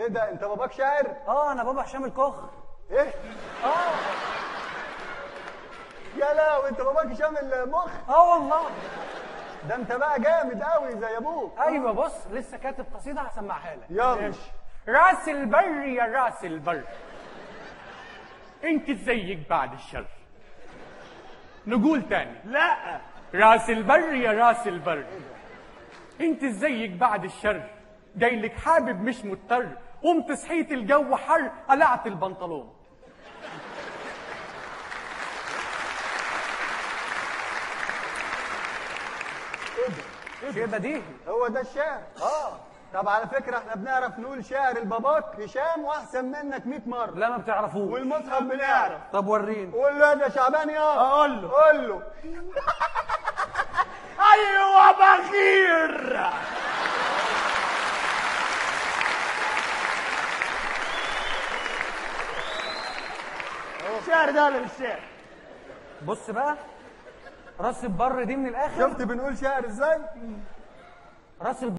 ايه ده انت باباك شاعر؟ انا بابا هشام الكخ. ايه؟ يا لا انت باباك هشام المخ؟ والله. ده انت بقى جامد قوي زي ابوك. ايوه بص لسه كاتب قصيده هسمعها لك. يلا. راس البر يا راس البر، انت ازيك بعد الشر. نقول تاني. لا راس البر يا راس البر، انت ازيك بعد الشر. جايلك حابب مش مضطر، قمت صحيت الجو حر قلعت البنطلون. شيء بديهي. هو ده الشعر. طب على فكره احنا بنعرف نقول شعر الباباك هشام واحسن منك 100 مره. لا ما بتعرفوش. والمصحف بنعرف. طب وريني. قول له يا شعبان يا اقول له. قول له. ايوه بخير. الشعر ده ولا مش شعر؟ بص بقى راس البر دي من الاخر. شفت بنقول شعر ازاي؟ راس البر